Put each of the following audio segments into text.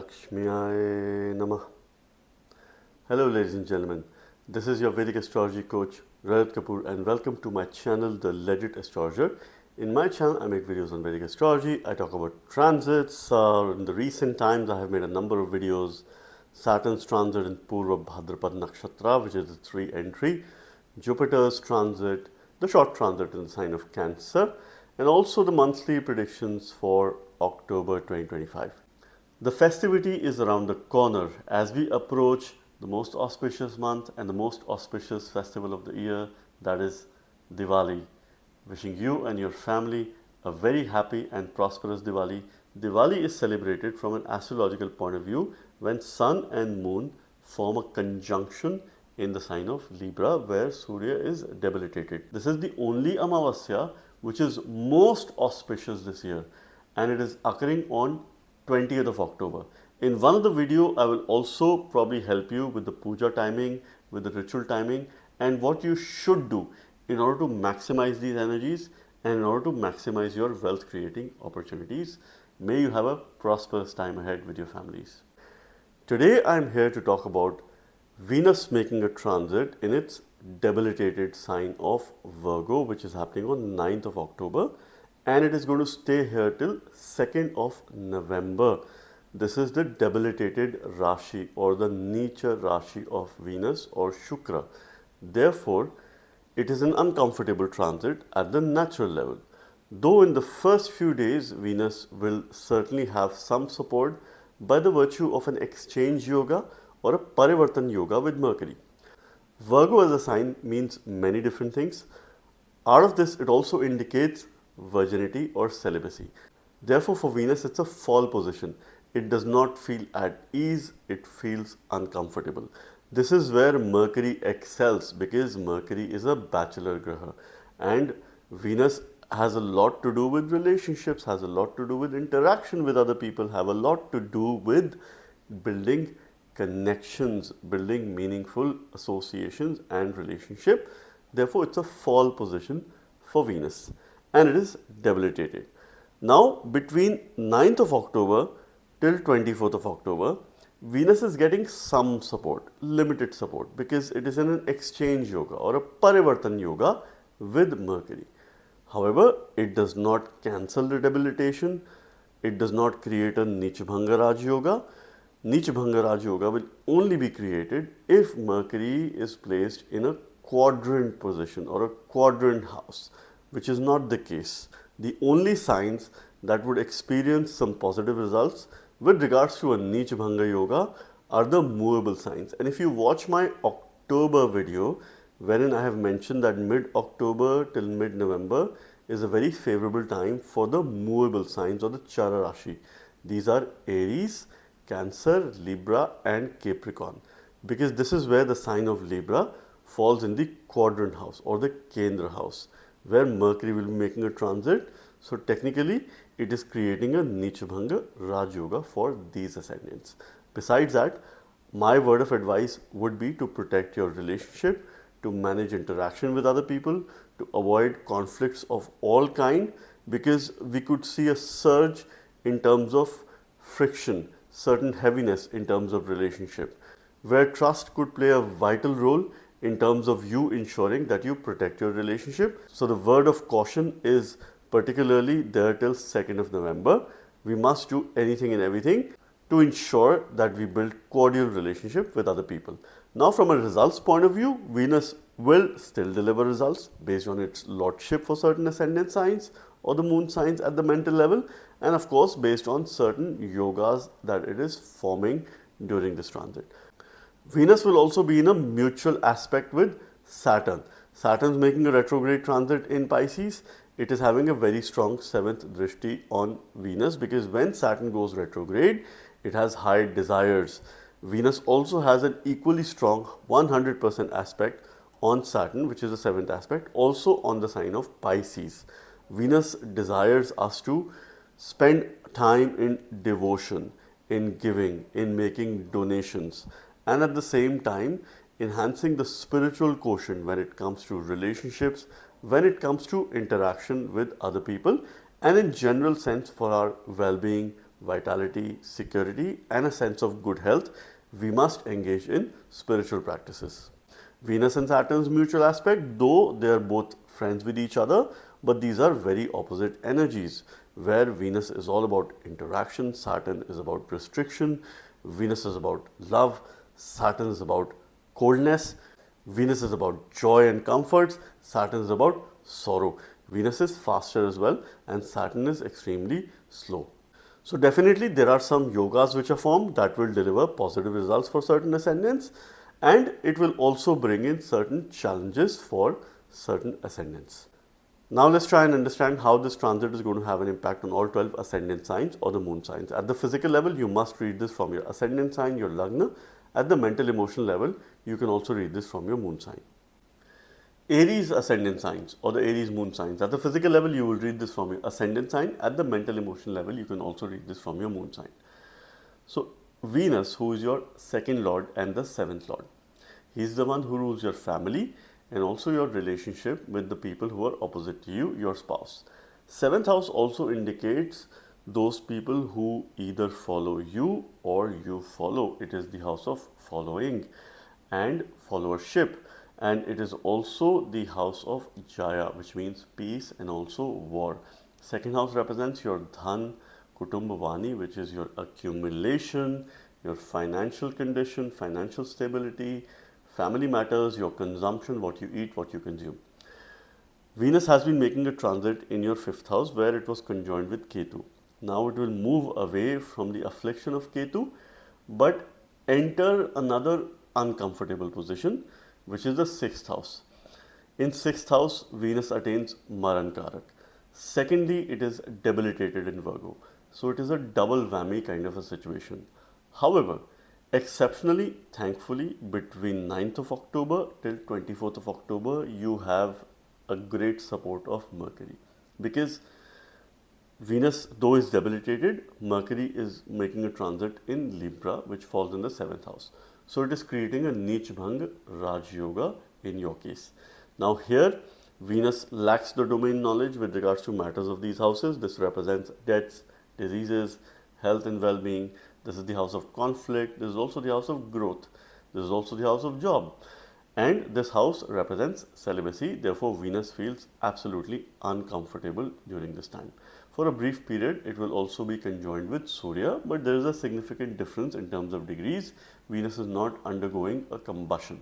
Lakshmiye Namah. Hello ladies and gentlemen, this is your Vedic astrology coach Rajat Kapoor and welcome to my channel The Legit Astrologer. In my channel I make videos on Vedic astrology, I talk about transits. In the recent times I have made a number of videos. Saturn's transit in Purva Bhadrapad Nakshatra, which is the 3 entry, Jupiter's transit, the short transit in the sign of Cancer, and also the monthly predictions for October 2025. The festivity is around the corner as we approach the most auspicious month and the most auspicious festival of the year, that is Diwali. Wishing you and your family a very happy and prosperous Diwali. Diwali is celebrated from an astrological point of view when Sun and Moon form a conjunction in the sign of Libra where Surya is debilitated. This is the only Amavasya which is most auspicious this year and it is occurring on 20th of October. In one of the video, I will also probably help you with the puja timing, with the ritual timing and what you should do in order to maximize these energies and in order to maximize your wealth creating opportunities. May you have a prosperous time ahead with your families. Today, I am here to talk about Venus making a transit in its debilitated sign of Virgo, which is happening on 9th of October. And it is going to stay here till 2nd of November. This is the debilitated Rashi or the Neecha Rashi of Venus or Shukra. Therefore, it is an uncomfortable transit at the natural level. Though in the first few days, Venus will certainly have some support by the virtue of an exchange yoga or a parivartan yoga with Mercury. Virgo as a sign means many different things. Out of this, it also indicates virginity or celibacy. Therefore, for Venus, it's a fall position. It does not feel at ease, it feels uncomfortable. This is where Mercury excels because Mercury is a bachelor graha and Venus has a lot to do with relationships, has a lot to do with interaction with other people, have a lot to do with building connections, building meaningful associations and relationship. Therefore, it's a fall position for Venus. And it is debilitated. Now, between 9th of October till 24th of October, Venus is getting some support, limited support, because it is in an exchange yoga or a parivartan yoga with Mercury. However, it does not cancel the debilitation. It does not create a Nichbhanga Raj Yoga. Nichbhanga Raj Yoga will only be created if Mercury is placed in a quadrant position or a quadrant house, which is not the case. The only signs that would experience some positive results with regards to a Nichbhanga Yoga are the movable signs. And if you watch my October video, wherein I have mentioned that mid-October till mid-November is a very favorable time for the movable signs or the Chara Rashi. These are Aries, Cancer, Libra and Capricorn. Because this is where the sign of Libra falls in the quadrant house or the Kendra house, where Mercury will be making a transit. So technically, it is creating a Nichbhanga Raj Yoga for these ascendants. Besides that, my word of advice would be to protect your relationship, to manage interaction with other people, to avoid conflicts of all kind, because we could see a surge in terms of friction, certain heaviness in terms of relationship, where trust could play a vital role in terms of you ensuring that you protect your relationship. So the word of caution is particularly there till 2nd of November. We must do anything and everything to ensure that we build cordial relationship with other people. Now from a results point of view, Venus will still deliver results based on its lordship for certain ascendant signs or the moon signs at the mental level, and of course based on certain yogas that it is forming during this transit. Venus will also be in a mutual aspect with Saturn. Saturn is making a retrograde transit in Pisces. It is having a very strong 7th drishti on Venus because when Saturn goes retrograde, it has high desires. Venus also has an equally strong 100% aspect on Saturn, which is the 7th aspect, also on the sign of Pisces. Venus desires us to spend time in devotion, in giving, in making donations, and at the same time enhancing the spiritual quotient when it comes to relationships, when it comes to interaction with other people, and in general sense for our well-being, vitality, security, and a sense of good health, we must engage in spiritual practices. Venus and Saturn's mutual aspect, though they are both friends with each other, but these are very opposite energies, where Venus is all about interaction, Saturn is about restriction, Venus is about love, Saturn is about coldness, Venus is about joy and comforts, Saturn is about sorrow. Venus is faster as well, and Saturn is extremely slow. So definitely there are some yogas which are formed that will deliver positive results for certain ascendants, and it will also bring in certain challenges for certain ascendants. Now let's try and understand how this transit is going to have an impact on all 12 ascendant signs or the moon signs. At the physical level, you must read this from your ascendant sign, your lagna. At the mental emotional level, you can also read this from your moon sign. Aries ascendant signs or the Aries moon signs. At the physical level, you will read this from your ascendant sign. At the mental emotional level, you can also read this from your moon sign. So Venus, who is your second lord and the seventh lord, he is the one who rules your family and also your relationship with the people who are opposite to you, your spouse. Seventh house also indicates those people who either follow you or you follow. It is the house of following and followership, and it is also the house of Jaya, which means peace and also war. Second house represents your Dhan, Kutumbavani, which is your accumulation, your financial condition, financial stability, family matters, your consumption, what you eat, what you consume. Venus has been making a transit in your fifth house where it was conjoined with Ketu. Now it will move away from the affliction of Ketu but enter another uncomfortable position, which is the sixth house. In sixth house, Venus attains Maran Karak. Secondly, it is debilitated in Virgo. So it is a double whammy kind of a situation. However, exceptionally, thankfully, between 9th of October till 24th of October, you have a great support of Mercury. Because Venus, though is debilitated, Mercury is making a transit in Libra, which falls in the 7th house. So it is creating a Neech Bhang Raj Yoga in your case. Now here, Venus lacks the domain knowledge with regards to matters of these houses. This represents deaths, diseases, health and well-being. This is the house of conflict. This is also the house of growth. This is also the house of job. And this house represents celibacy. Therefore, Venus feels absolutely uncomfortable during this time. For a brief period, it will also be conjoined with Surya, but there is a significant difference in terms of degrees. Venus is not undergoing a combustion.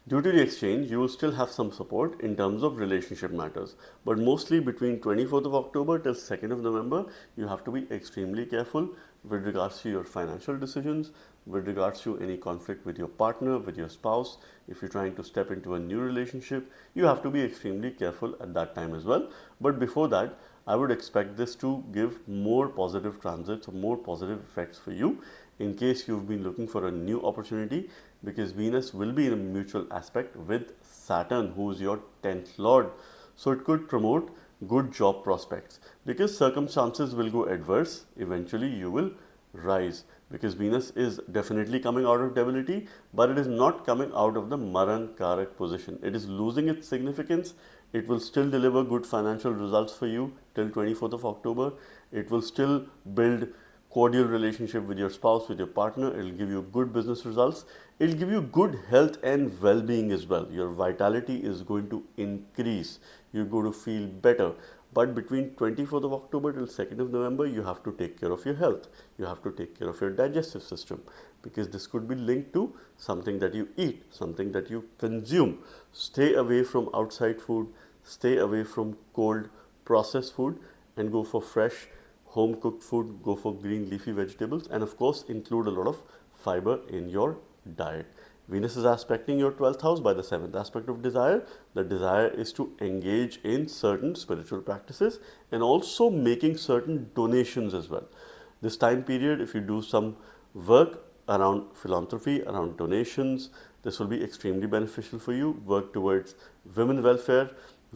Due to the exchange, you will still have some support in terms of relationship matters. But mostly between 24th of October till 2nd of November, you have to be extremely careful with regards to your financial decisions, with regards to any conflict with your partner, with your spouse. If you're trying to step into a new relationship, you have to be extremely careful at that time as well. But before that, I would expect this to give more positive transits or more positive effects for you in case you've been looking for a new opportunity, because Venus will be in a mutual aspect with Saturn, who is your 10th lord. So it could promote good job prospects. Because circumstances will go adverse, eventually you will rise, because Venus is definitely coming out of debility, but it is not coming out of the Maran Karak position. It is losing its significance. It will still deliver good financial results for you till 24th of October. It will still build cordial relationship with your spouse, with your partner. It will give you good business results. It will give you good health and well-being as well. Your vitality is going to increase. You're going to feel better. But between 24th of October till 2nd of November, you have to take care of your health. You have to take care of your digestive system, because this could be linked to something that you eat, something that you consume. Stay away from outside food, stay away from cold processed food, and go for fresh home cooked food, go for green leafy vegetables, and of course include a lot of fiber in your diet. Venus is aspecting your 12th house by the 7th aspect of desire. The desire is to engage in certain spiritual practices and also making certain donations as well. This time period, if you do some work around philanthropy, around donations, this will be extremely beneficial for you. Work towards women welfare,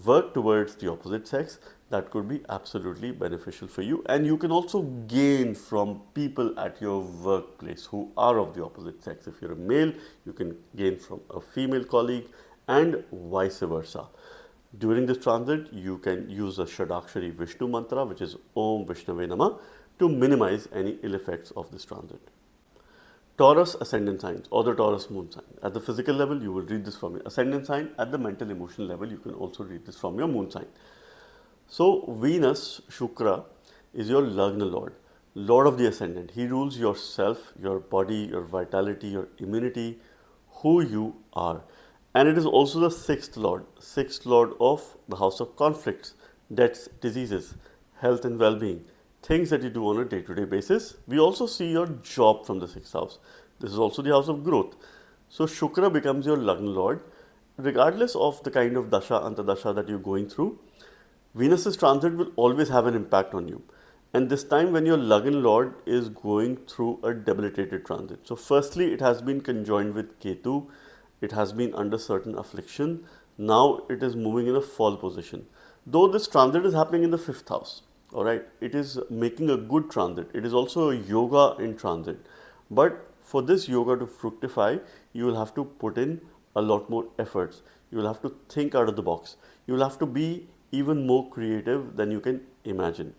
work towards the opposite sex. That could be absolutely beneficial for you. And you can also gain from people at your workplace who are of the opposite sex. If you're a male, you can gain from a female colleague and vice versa. During this transit, you can use a Shadakshari Vishnu mantra, which is Om Vishnave Namah, to minimize any ill effects of this transit. Taurus ascendant signs or the Taurus moon sign. At the physical level, you will read this from your ascendant sign. At the mental emotional level, you can also read this from your moon sign. So Venus, Shukra, is your Lagna Lord, Lord of the ascendant. He rules yourself, your body, your vitality, your immunity, who you are. And it is also the sixth Lord of the house of conflicts, debts, diseases, health and well-being, things that you do on a day-to-day basis. We also see your job from the sixth house. This is also the house of growth. So Shukra becomes your Lagna Lord. Regardless of the kind of dasha, antadasha that you're going through, Venus's transit will always have an impact on you. And this time when your Lagna Lord is going through a debilitated transit. So firstly, it has been conjoined with Ketu. It has been under certain affliction. Now it is moving in a fall position. Though this transit is happening in the fifth house, all right, it is making a good transit. It is also a yoga in transit. But for this yoga to fructify, you will have to put in a lot more efforts. You will have to think out of the box. You will have to be even more creative than you can imagine.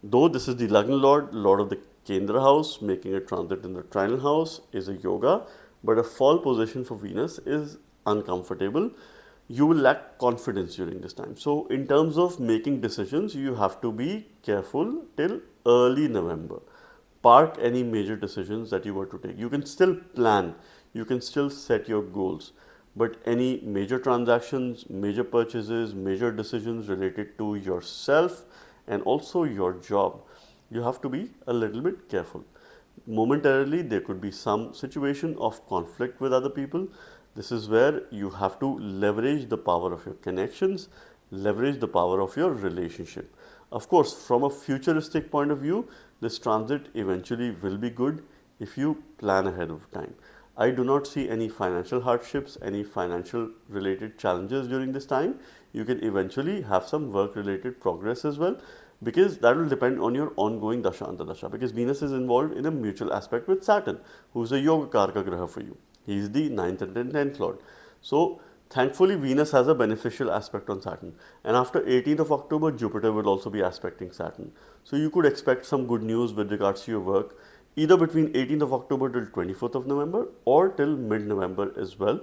Though this is the Lagna Lord, Lord of the Kendra house, making a transit in the trinal house is a yoga, but a fall position for Venus is uncomfortable. You will lack confidence during this time. So in terms of making decisions, you have to be careful till early November. Park any major decisions that you were to take. You can still plan, you can still set your goals, but any major transactions, major purchases, major decisions related to yourself and also your job, you have to be a little bit careful. Momentarily, there could be some situation of conflict with other people. This is where you have to leverage the power of your connections, leverage the power of your relationship. Of course, from a futuristic point of view, this transit eventually will be good if you plan ahead of time. I do not see any financial hardships, any financial related challenges during this time. You can eventually have some work related progress as well, because that will depend on your ongoing dasha antadasha, because Venus is involved in a mutual aspect with Saturn, who is a yoga karka graha for you. He is the 9th and 10th lord. So thankfully Venus has a beneficial aspect on Saturn, and after 18th of October Jupiter will also be aspecting Saturn. So you could expect some good news with regards to your work, either between 18th of October till 24th of November or till mid-November as well,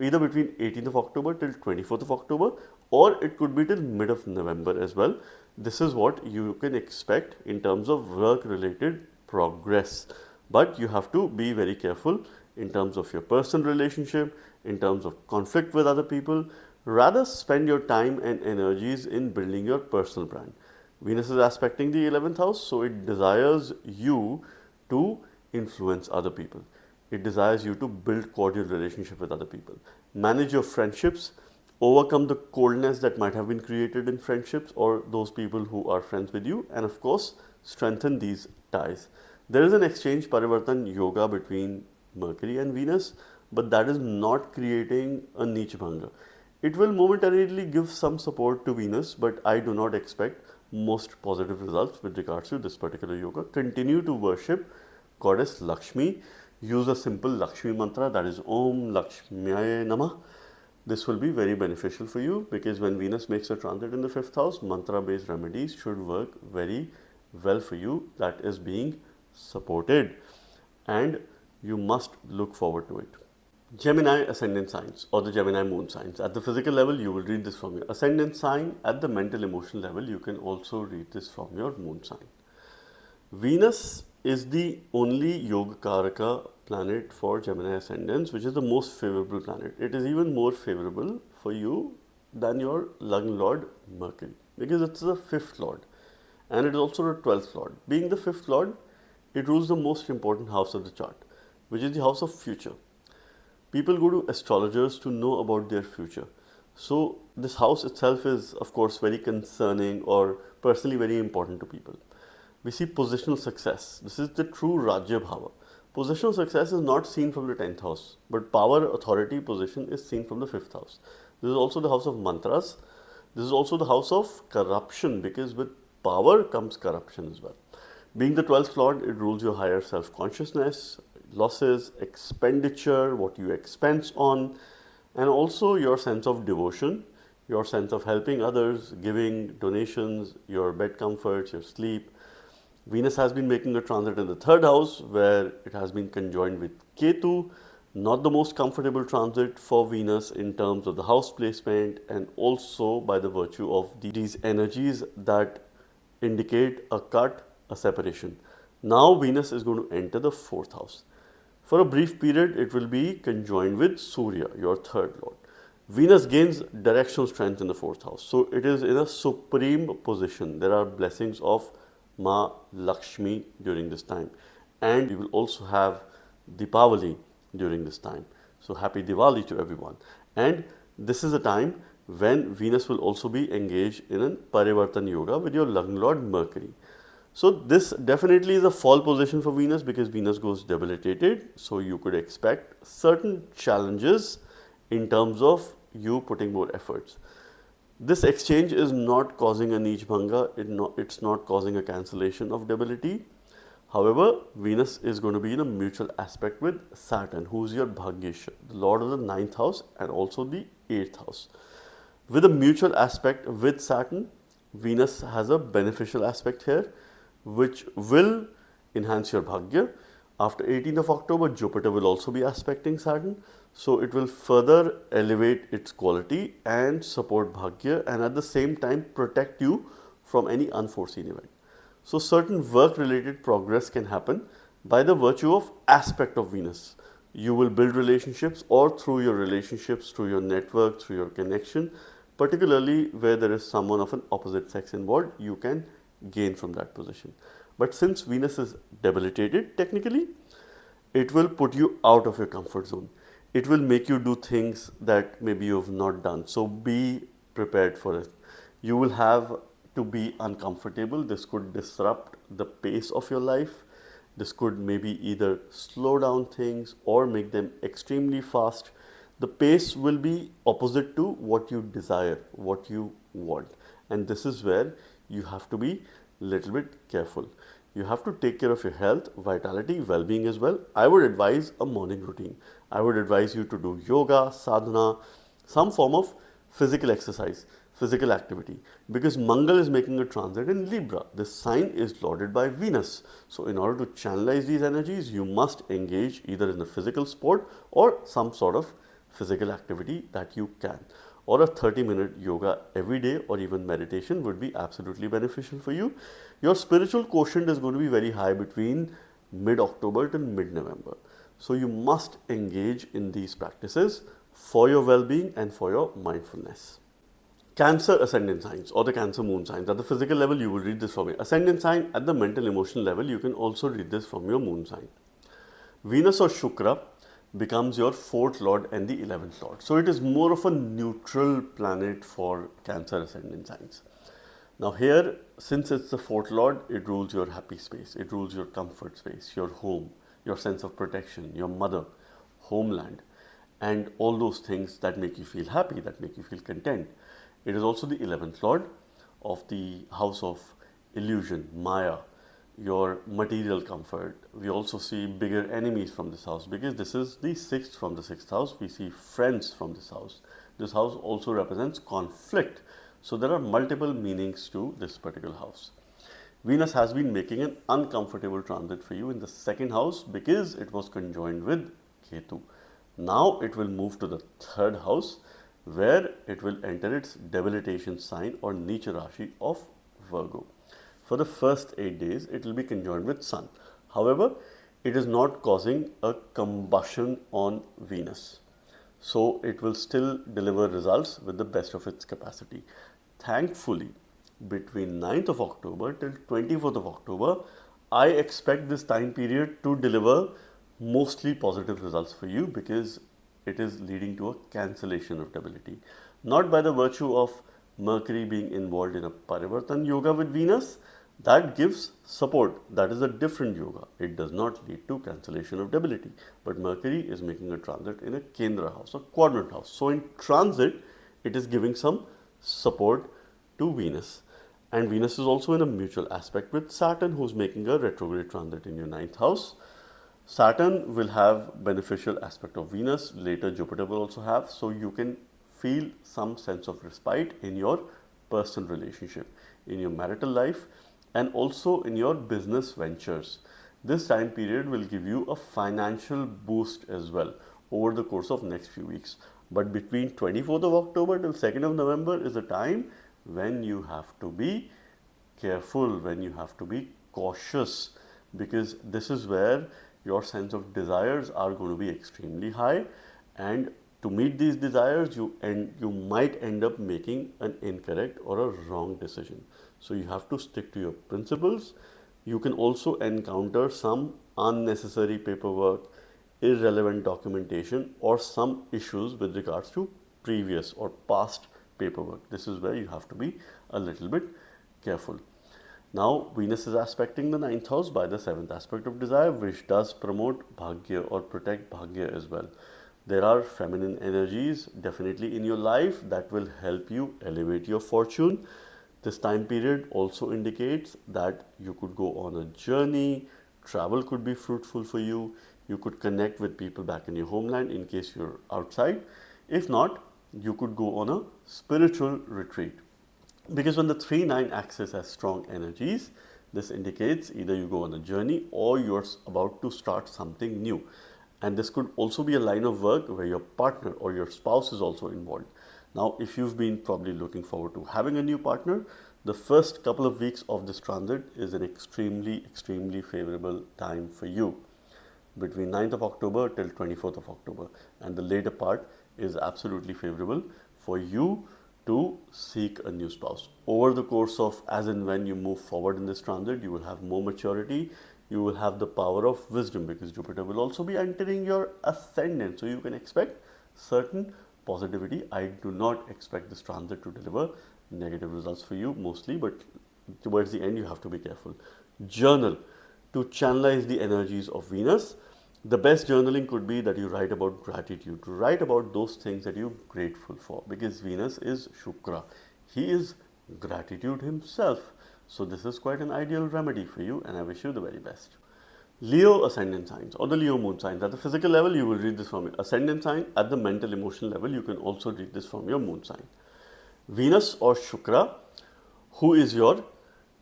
either between 18th of October till 24th of October, or it could be till mid of November as well. This is what you can expect in terms of work related progress, but you have to be very careful in terms of your personal relationship, in terms of conflict with other people. Rather spend your time and energies in building your personal brand. Venus is aspecting the 11th house, so it desires you to influence other people. It desires you to build cordial relationship with other people. Manage your friendships, overcome the coldness that might have been created in friendships or those people who are friends with you, and of course, strengthen these ties. There is an exchange parivartan yoga between Mercury and Venus, but that is not creating a Neech Bhanga. It will momentarily give some support to Venus, but I do not expect most positive results with regards to this particular yoga. Continue to worship Goddess Lakshmi. Use a simple Lakshmi mantra, that is Om Lakshmiye Namah. This will be very beneficial for you, because when Venus makes a transit in the 5th house, mantra based remedies should work very well for you. That is being supported, and you must look forward to it. Gemini ascendant signs or the Gemini moon signs. At the physical level, you will read this from your ascendant sign. At the mental emotional level, you can also read this from your moon sign. Venus is the only Yoga Karaka planet for Gemini ascendants, which is the most favorable planet. It is even more favorable for you than your Lagna Lord Mercury, because it's the 5th Lord and it is also the 12th Lord. Being the 5th Lord, it rules the most important house of the chart, which is the house of future. People go to astrologers to know about their future. So this house itself is, of course, very concerning or personally very important to people. We see positional success. This is the true Rajya Bhava. Positional success is not seen from the 10th house, but power, authority, position is seen from the 5th house. This is also the house of mantras. This is also the house of corruption, because with power comes corruption as well. Being the 12th Lord, it rules your higher self-consciousness, losses, expenditure, what you expense on, and also your sense of devotion, your sense of helping others, giving donations, your bed comforts, your sleep. Venus has been making a transit in the third house where it has been conjoined with Ketu. Not the most comfortable transit for Venus in terms of the house placement, and also by the virtue of these energies that indicate a cut, a separation. Now Venus is going to enter the fourth house. For a brief period, it will be conjoined with Surya, your third lord. Venus gains directional strength in the fourth house. So it is in a supreme position. There are blessings of Ma Lakshmi during this time. And you will also have Deepavali during this time. So happy Diwali to everyone. And this is a time when Venus will also be engaged in a Parivartan Yoga with your Lagna Lord Mercury. So this definitely is a fall position for Venus because Venus goes debilitated. So you could expect certain challenges in terms of you putting more efforts. This exchange is not causing a Neech Bhanga, it's not causing a cancellation of debility. However, Venus is going to be in a mutual aspect with Saturn, who is your Bhagyesh, the lord of the ninth house and also the eighth house. With a mutual aspect with Saturn, Venus has a beneficial aspect here, which will enhance your Bhagya. After 18th of October, Jupiter will also be aspecting Saturn. So it will further elevate its quality and support Bhagya, and at the same time protect you from any unforeseen event. So certain work related progress can happen by the virtue of aspect of Venus. You will build relationships, or through your relationships, through your network, through your connection, particularly where there is someone of an opposite sex involved, you can gain from that position. But since Venus is debilitated, technically, it will put you out of your comfort zone. It will make you do things that maybe you have not done. So be prepared for it. You will have to be uncomfortable. This could disrupt the pace of your life. This could maybe either slow down things or make them extremely fast. The pace will be opposite to what you desire, what you want. And this is where you have to be a little bit careful. You have to take care of your health, vitality, well-being as well. I would advise a morning routine. I would advise you to do yoga, sadhana, some form of physical exercise, physical activity, because Mangal is making a transit in Libra. This sign is lorded by Venus. So in order to channelize these energies, you must engage either in a physical sport or some sort of physical activity that you can. Or a 30-minute yoga every day, or even meditation would be absolutely beneficial for you. Your spiritual quotient is going to be very high between mid-October to mid-November. So you must engage in these practices for your well-being and for your mindfulness. Cancer ascendant signs or the Cancer moon signs. At the physical level, you will read this from your ascendant sign. At the mental emotional level, you can also read this from your moon sign. Venus or Shukra becomes your fourth lord and the 11th lord. So it is more of a neutral planet for Cancer ascendant signs. Now here, since it's the fourth lord, it rules your happy space, it rules your comfort space, your home, your sense of protection, your mother, homeland, and all those things that make you feel happy, that make you feel content. It is also the 11th lord of the house of illusion, Maya, your material comfort. We also see bigger enemies from this house because this is the sixth from the sixth house. We see friends from this house. This house also represents conflict. So there are multiple meanings to this particular house. Venus has been making an uncomfortable transit for you in the second house because it was conjoined with Ketu. Now it will move to the third house where it will enter its debilitation sign or Neecha Rashi of Virgo. For the first 8 days, it will be conjoined with Sun. However, it is not causing a combustion on Venus. So it will still deliver results with the best of its capacity. Thankfully, between 9th of October till 24th of October, I expect this time period to deliver mostly positive results for you because it is leading to a cancellation of debility. Not by the virtue of Mercury being involved in a Parivartan yoga with Venus. That gives support. That is a different yoga. It does not lead to cancellation of debility. But Mercury is making a transit in a Kendra house, a quadrant house. So in transit, it is giving some support to Venus. And Venus is also in a mutual aspect with Saturn, who's making a retrograde transit in your 9th house. Saturn will have beneficial aspect of Venus. Later, Jupiter will also have. So you can feel some sense of respite in your personal relationship, in your marital life, and also in your business ventures. This time period will give you a financial boost as well over the course of next few weeks. But between 24th of October till 2nd of November is a time when you have to be careful, when you have to be cautious, because this is where your sense of desires are going to be extremely high, and to meet these desires you might end up making an incorrect or a wrong decision. So you have to stick to your principles. You can also encounter some unnecessary paperwork, irrelevant documentation, or some issues with regards to previous or past paperwork. This is where you have to be a little bit careful. Now, Venus is aspecting the 9th house by the 7th aspect of desire, which does promote Bhagya or protect Bhagya as well. There are feminine energies definitely in your life that will help you elevate your fortune. This time period also indicates that you could go on a journey, travel could be fruitful for you, you could connect with people back in your homeland in case you're outside. If not, you could go on a spiritual retreat. Because when the 3-9 axis has strong energies, this indicates either you go on a journey or you're about to start something new. And this could also be a line of work where your partner or your spouse is also involved. Now, if you've been probably looking forward to having a new partner, the first couple of weeks of this transit is an extremely favorable time for you. Between 9th of October till 24th of October, and the later part is absolutely favorable for you to seek a new spouse. Over the course of as and when you move forward in this transit, you will have more maturity, you will have the power of wisdom, because Jupiter will also be entering your ascendant. So you can expect certain positivity. I do not expect this transit to deliver negative results for you mostly, but towards the end you have to be careful. Journal to channelize the energies of Venus. The best journaling could be that you write about gratitude, to write about those things that you're grateful for, because Venus is Shukra. He is gratitude himself. So this is quite an ideal remedy for you, and I wish you the very best. Leo ascendant signs or the Leo moon signs. At the physical level, you will read this from your ascendant sign. At the mental emotional level, you can also read this from your moon sign. Venus or Shukra, who is your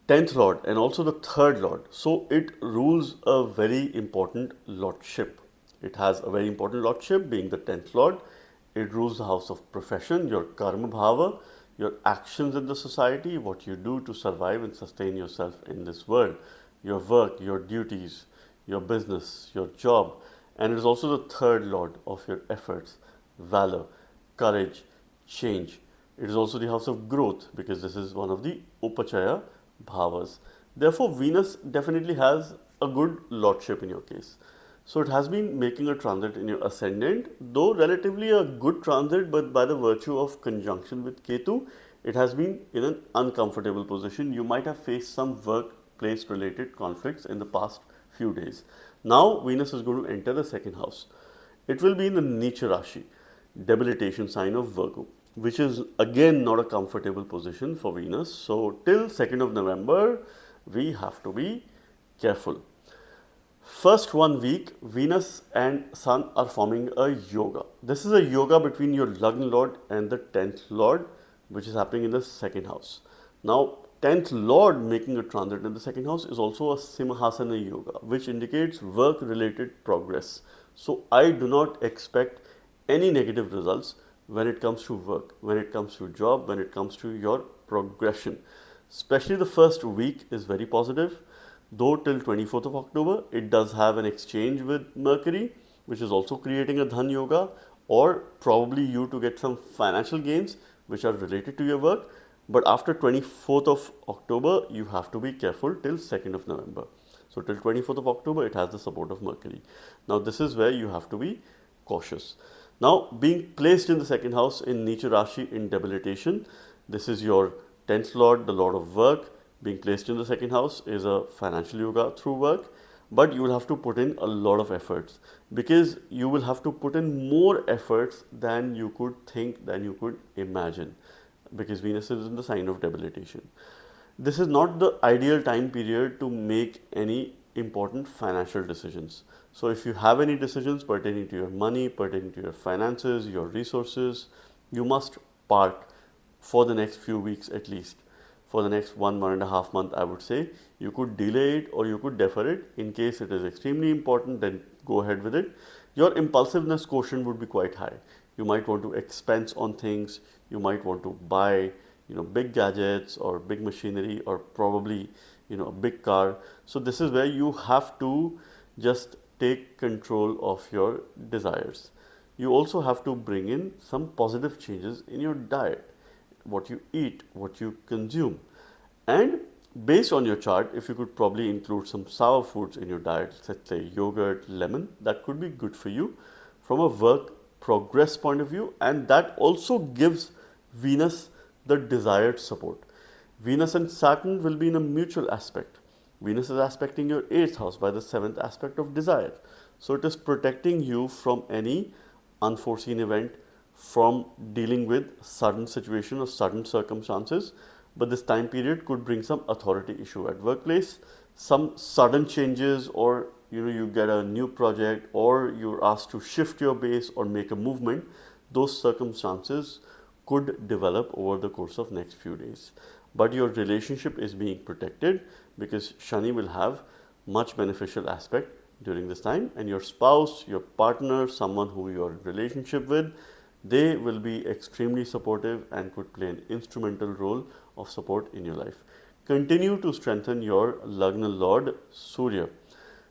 10th lord and also the 3rd lord. So it rules a very important lordship. It has a very important lordship being the 10th lord. It rules the house of profession, your karma bhava, your actions in the society, what you do to survive and sustain yourself in this world, your work, your duties, your business, your job. And it is also the 3rd lord of your efforts, valor, courage, change. It is also the house of growth, because this is one of the upachaya bhavas. Therefore, Venus definitely has a good lordship in your case. So it has been making a transit in your ascendant, though relatively a good transit, but by the virtue of conjunction with Ketu, it has been in an uncomfortable position. You might have faced some workplace related conflicts in the past few days. Now Venus is going to enter the 2nd house. It will be in the Nicha Rashi, debilitation sign of Virgo, which is again not a comfortable position for Venus. So till 2nd of November, we have to be careful. First 1 week, Venus and Sun are forming a yoga. This is a yoga between your Lagna Lord and the 10th Lord, which is happening in the 2nd house. Now, 10th Lord making a transit in the 2nd house is also a Simhasana yoga, which indicates work-related progress. So, I do not expect any negative results when it comes to work, when it comes to job, when it comes to your progression. Especially the first week is very positive. Though till 24th of October, it does have an exchange with Mercury, which is also creating a Dhan Yoga, or probably you to get some financial gains which are related to your work. But after 24th of October, you have to be careful till 2nd of November. So till 24th of October, it has the support of Mercury. Now this is where you have to be cautious. Now being placed in the 2nd house in Nicha Rashi in debilitation, this is your 10th Lord, the Lord of work. Being placed in the 2nd house is a financial yoga through work, but you will have to put in a lot of efforts, because you will have to put in more efforts than you could think, than you could imagine, because Venus is in the sign of debilitation. This is not the ideal time period to make any important financial decisions. So if you have any decisions pertaining to your money, pertaining to your finances, your resources, you must park for the next few weeks at least. for the next 1.5 months, I would say. You could delay it or you could defer it. In case it is extremely important, then go ahead with it. Your impulsiveness quotient would be quite high. You might want to expense on things. You might want to buy, big gadgets or big machinery, or probably, a big car. So this is where you have to just take control of your desires. You also have to bring in some positive changes in your diet, what you eat, what you consume. And based on your chart, if you could probably include some sour foods in your diet, let's say yogurt, lemon, that could be good for you from a work progress point of view, and that also gives Venus the desired support. Venus and Saturn will be in a mutual aspect. Venus is aspecting your 8th house by the 7th aspect of desire. So it is protecting you from any unforeseen event, from dealing with sudden situation or sudden circumstances. But this time period could bring some authority issue at workplace, some sudden changes, or you get a new project, or you're asked to shift your base or make a movement. Those circumstances could develop over the course of next few days. But your relationship is being protected because Shani will have much beneficial aspect during this time, and your spouse, your partner, someone who you're in relationship with, they will be extremely supportive and could play an instrumental role of support in your life. Continue to strengthen your Lagna Lord Surya.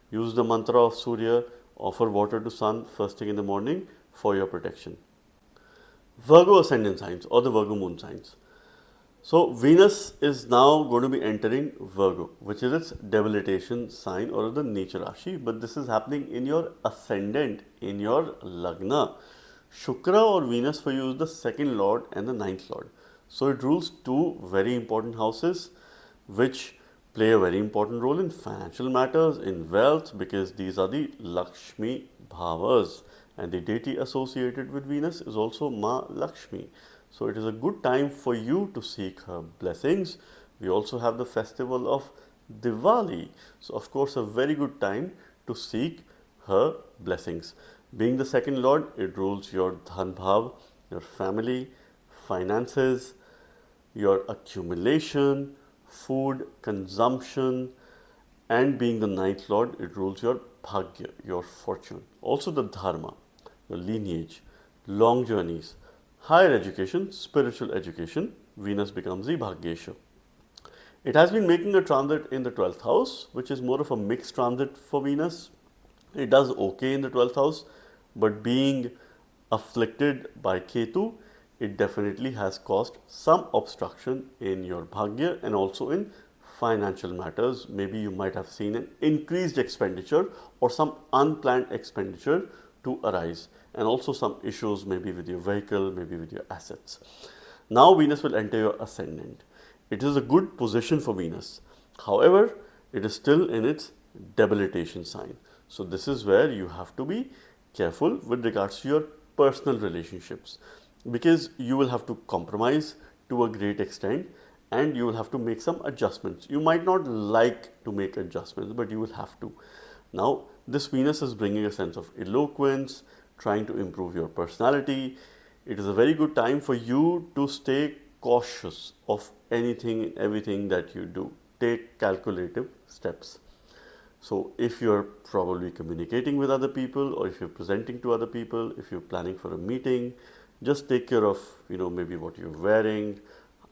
Use the mantra of Surya, offer water to sun first thing in the morning for your protection. Virgo ascendant signs or the Virgo moon signs. So Venus is now going to be entering Virgo, which is its debilitation sign or the nature Rashi, but this is happening in your ascendant, in your Lagna. Shukra or Venus for you is the second lord and the ninth lord. So it rules two very important houses which play a very important role in financial matters, in wealth, because these are the Lakshmi Bhavas, and the deity associated with Venus is also Ma Lakshmi. So it is a good time for you to seek her blessings. We also have the festival of Diwali. So of course a very good time to seek her blessings. Being the second lord, it rules your Dhan Bhav, your family, finances, your accumulation, food, consumption, and being the ninth lord, it rules your Bhagya, your fortune. Also the Dharma, your lineage, long journeys, higher education, spiritual education. Venus becomes the Bhagyesha. It has been making a transit in the 12th house, which is more of a mixed transit for Venus. It does okay in the 12th house, but being afflicted by Ketu, it definitely has caused some obstruction in your Bhagya and also in financial matters. Maybe you might have seen an increased expenditure or some unplanned expenditure to arise, and also some issues maybe with your vehicle, maybe with your assets. Now Venus will enter your ascendant. It is a good position for Venus. However, it is still in its debilitation sign. So this is where you have to be careful with regards to your personal relationships, because you will have to compromise to a great extent and you will have to make some adjustments. You might not like to make adjustments, but you will have to. Now, this Venus is bringing a sense of eloquence, trying to improve your personality. It is a very good time for you to stay cautious of anything and everything that you do. Take calculative steps. So if you're probably communicating with other people, or if you're presenting to other people, if you're planning for a meeting, just take care of, maybe what you're wearing,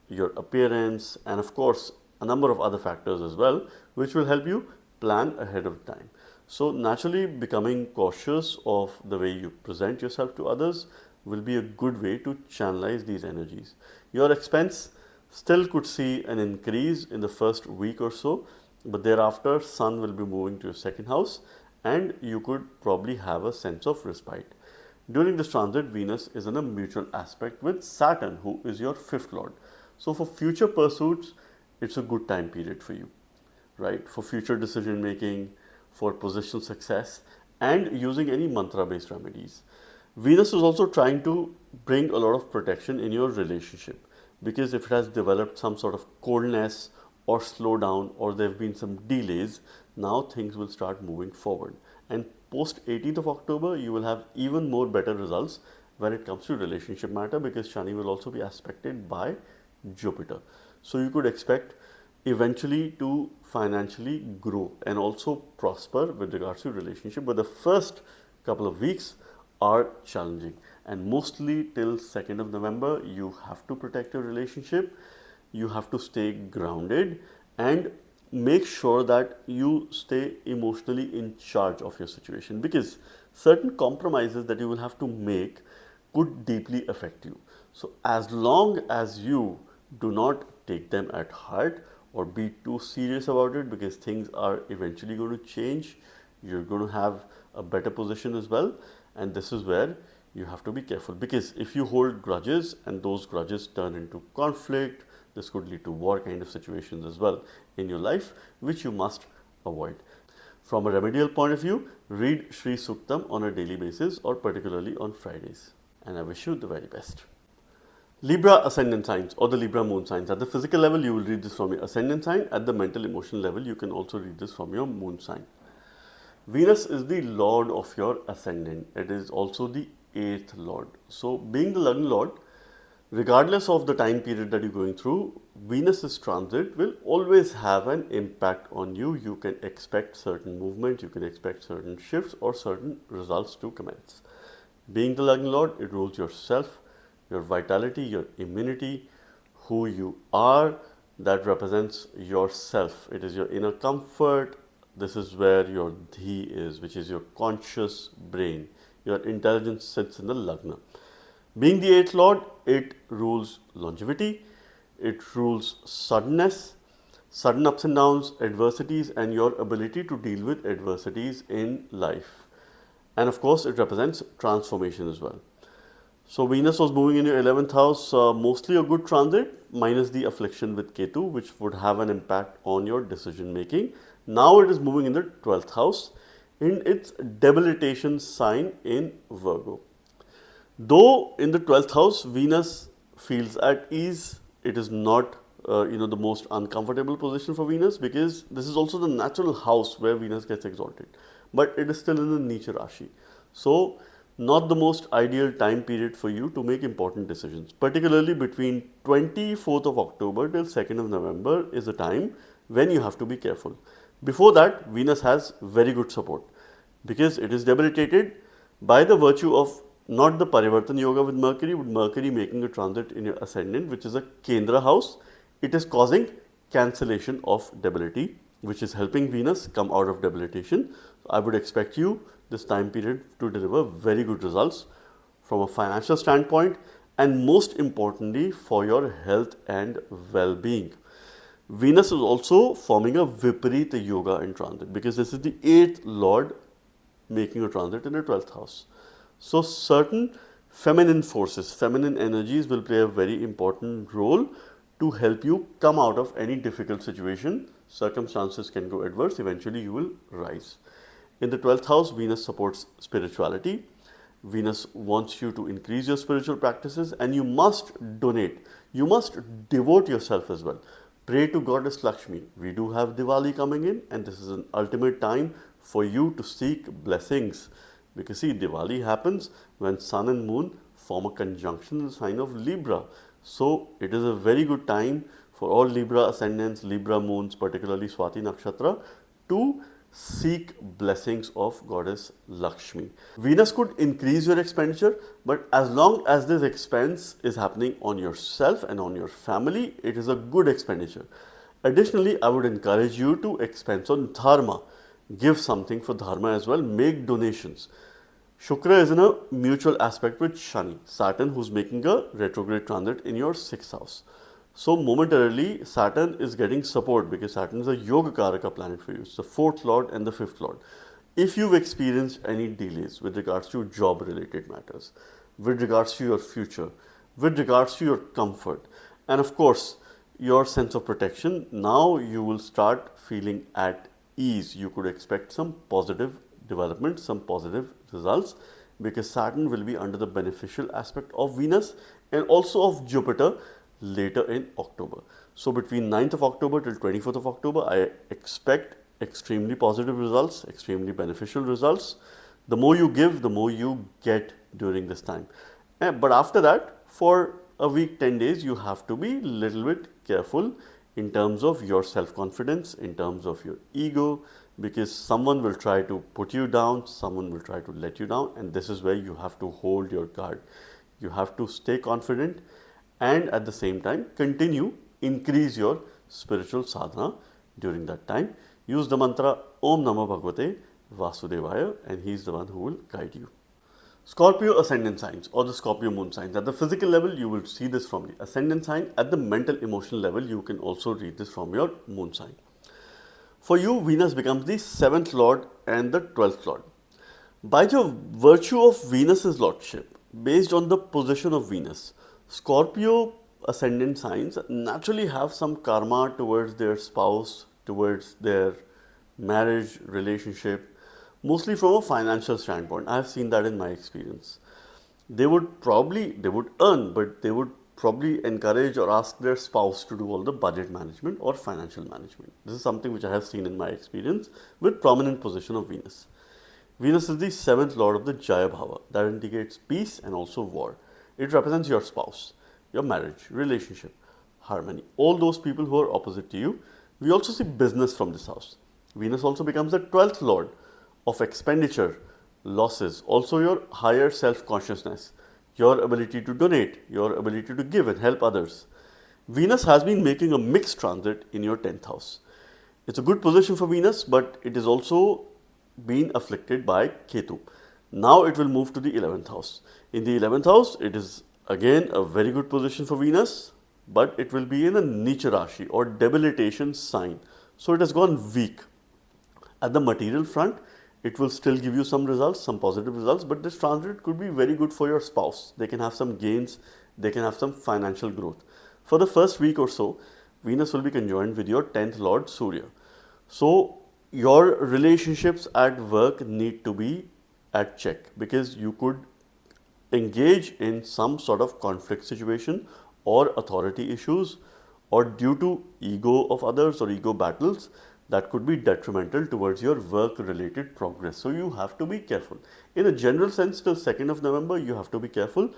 your appearance, and of course, a number of other factors as well, which will help you plan ahead of time. So naturally, becoming cautious of the way you present yourself to others will be a good way to channelize these energies. Your expense still could see an increase in the first week or so, but thereafter Sun will be moving to your second house and you could probably have a sense of respite. During this transit, Venus is in a mutual aspect with Saturn, who is your fifth lord. So for future pursuits, it's a good time period for you, right? For future decision making, for positional success, and using any mantra based remedies. Venus is also trying to bring a lot of protection in your relationship, because if it has developed some sort of coldness or slow down, or there have been some delays, now things will start moving forward. And post 18th of October, you will have even more better results when it comes to relationship matter, because Shani will also be aspected by Jupiter. So you could expect eventually to financially grow and also prosper with regards to relationship, but the first couple of weeks are challenging, and mostly till 2nd of November you have to protect your relationship, you have to stay grounded and make sure that you stay emotionally in charge of your situation, because certain compromises that you will have to make could deeply affect you. So as long as you do not take them at heart or be too serious about it, because things are eventually going to change, you're going to have a better position as well, and this is where you have to be careful, because if you hold grudges and those grudges turn into conflict, this could lead to war kind of situations as well in your life, which you must avoid. From a remedial point of view, read Sri Suktam on a daily basis or particularly on Fridays. And I wish you the very best. Libra ascendant signs or the Libra moon signs. At the physical level, you will read this from your ascendant sign. At the mental emotional level, you can also read this from your moon sign. Venus is the lord of your ascendant. It is also the 8th lord. So being the Lagna lord, regardless of the time period that you're going through, Venus's transit will always have an impact on you. You can expect certain movement, you can expect certain shifts or certain results to commence. Being the Lagna lord, it rules yourself, your vitality, your immunity, who you are. That represents yourself. It is your inner comfort. This is where your dhi is, which is your conscious brain. Your intelligence sits in the Lagna. Being the 8th lord, it rules longevity, it rules suddenness, sudden ups and downs, adversities, and your ability to deal with adversities in life. And of course, it represents transformation as well. So Venus was moving in your 11th house, mostly a good transit, minus the affliction with Ketu, which would have an impact on your decision making. Now it is moving in the 12th house in its debilitation sign in Virgo. Though in the 12th house, Venus feels at ease, it is not the most uncomfortable position for Venus, because this is also the natural house where Venus gets exalted, but it is still in the Necha Rashi. So not the most ideal time period for you to make important decisions, particularly between 24th of October till 2nd of November is a time when you have to be careful. Before that, Venus has very good support because it is debilitated by the virtue of not the Parivartan Yoga with Mercury making a transit in your ascendant, which is a Kendra house. It is causing cancellation of debility, which is helping Venus come out of debilitation. I would expect you this time period to deliver very good results from a financial standpoint, and most importantly for your health and well-being. Venus is also forming a Viparita Yoga in transit, because this is the 8th lord making a transit in the 12th house. So certain feminine forces, feminine energies will play a very important role to help you come out of any difficult situation. Circumstances can go adverse, eventually you will rise. In the 12th house, Venus supports spirituality. Venus wants you to increase your spiritual practices, and you must donate. You must devote yourself as well. Pray to Goddess Lakshmi. We do have Diwali coming in, and this is an ultimate time for you to seek blessings. Because see, Diwali happens when Sun and Moon form a conjunction in the sign of Libra. So it is a very good time for all Libra ascendants, Libra moons, particularly Swati Nakshatra, to seek blessings of Goddess Lakshmi. Venus could increase your expenditure, but as long as this expense is happening on yourself and on your family, it is a good expenditure. Additionally, I would encourage you to expense on dharma. Give something for dharma as well, make donations. Shukra is in a mutual aspect with Shani, Saturn, who's making a retrograde transit in your 6th house. So momentarily, Saturn is getting support because Saturn is a Yoga Karaka planet for you. It's the 4th lord and the 5th lord. If you've experienced any delays with regards to job related matters, with regards to your future, with regards to your comfort, and of course, your sense of protection, now you will start feeling at ease. You could expect some positive development, some positive results, because Saturn will be under the beneficial aspect of Venus and also of Jupiter later in October. So between 9th of October till 24th of October, I expect extremely positive results, extremely beneficial results. The more you give, the more you get during this time. But after that, for a week, 10 days, you have to be little bit careful in terms of your self-confidence, in terms of your ego, because someone will try to put you down, someone will try to let you down, and this is where you have to hold your guard. You have to stay confident and at the same time increase your spiritual sadhana during that time. Use the mantra Om Namo Bhagavate Vasudevaya, and he is the one who will guide you. Scorpio ascendant signs or the Scorpio moon signs. At the physical level, you will see this from the ascendant sign. At the mental emotional level, you can also read this from your moon sign. For you, Venus becomes the 7th lord and the 12th lord. By the virtue of Venus's lordship, based on the position of Venus, Scorpio ascendant signs naturally have some karma towards their spouse, towards their marriage relationship, mostly from a financial standpoint. I have seen that in my experience. They would earn, but they would probably encourage or ask their spouse to do all the budget management or financial management. This is something which I have seen in my experience with prominent position of Venus. Venus is the 7th lord of the Jaya Bhava, that indicates peace and also war. It represents your spouse, your marriage, relationship, harmony, all those people who are opposite to you. We also see business from this house. Venus also becomes the 12th lord of expenditure, losses, also your higher self-consciousness, your ability to donate, your ability to give and help others. Venus has been making a mixed transit in your 10th house. It's a good position for Venus, but it is also been afflicted by Ketu. Now it will move to the 11th house. In the 11th house, it is again a very good position for Venus, but it will be in a Nicha Rashi or debilitation sign. So it has gone weak. At the material front, it will still give you some results, some positive results, but this transit could be very good for your spouse. They can have some gains, they can have some financial growth. For the first week or so, Venus will be conjoined with your 10th lord Surya. So your relationships at work need to be at check, because you could engage in some sort of conflict situation or authority issues, or due to ego of others or ego battles that could be detrimental towards your work related progress. So you have to be careful. In a general sense, till 2nd of November, you have to be careful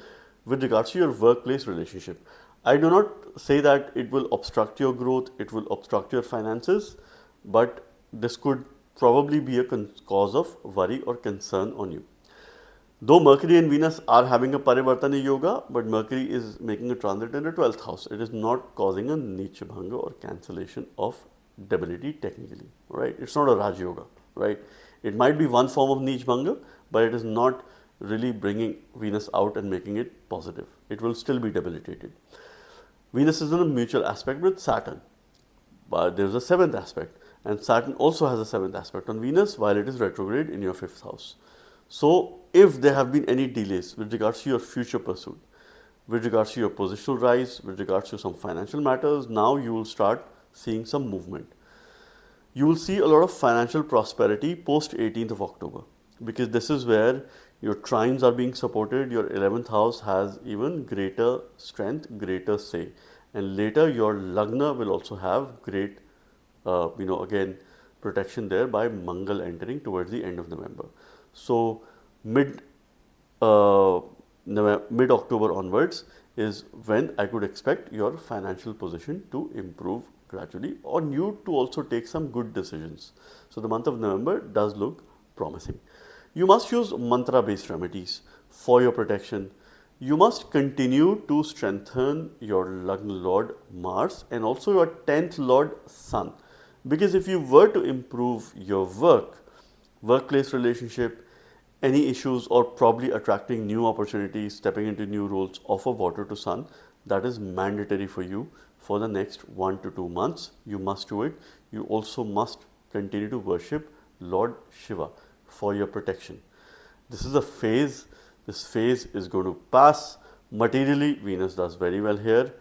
with regards to your workplace relationship. I do not say that it will obstruct your growth, it will obstruct your finances, but this could probably be a cause of worry or concern on you. Though Mercury and Venus are having a Parivartana Yoga, but Mercury is making a transit in the 12th house. It is not causing a Nicha Bhanga or cancellation of debility technically, right? It's not a Raj Yoga, right? It might be one form of Nich Bhanga, but it is not really bringing Venus out and making it positive. It will still be debilitated. Venus is in a mutual aspect with Saturn, but there is a 7th aspect, and Saturn also has a 7th aspect on Venus while it is retrograde in your 5th house. So if there have been any delays with regards to your future pursuit, with regards to your positional rise, with regards to some financial matters, now you will start seeing some movement. You will see a lot of financial prosperity post 18th of October, because this is where your trines are being supported. Your 11th house has even greater strength, greater say, and later your Lagna will also have great, again, protection there by Mangal entering towards the end of November. So mid October onwards is when I could expect your financial position to improve gradually, or you to also take some good decisions. So the month of November does look promising. You must use mantra based remedies for your protection. You must continue to strengthen your Lagna Lord Mars and also your 10th Lord Sun, because if you were to improve your workplace relationship, any issues, or probably attracting new opportunities, stepping into new roles, offer water to Sun. That is mandatory for you for the next 1 to 2 months. You must do it. You also must continue to worship Lord Shiva for your protection. This is a phase. This phase is going to pass. Materially, Venus does very well here.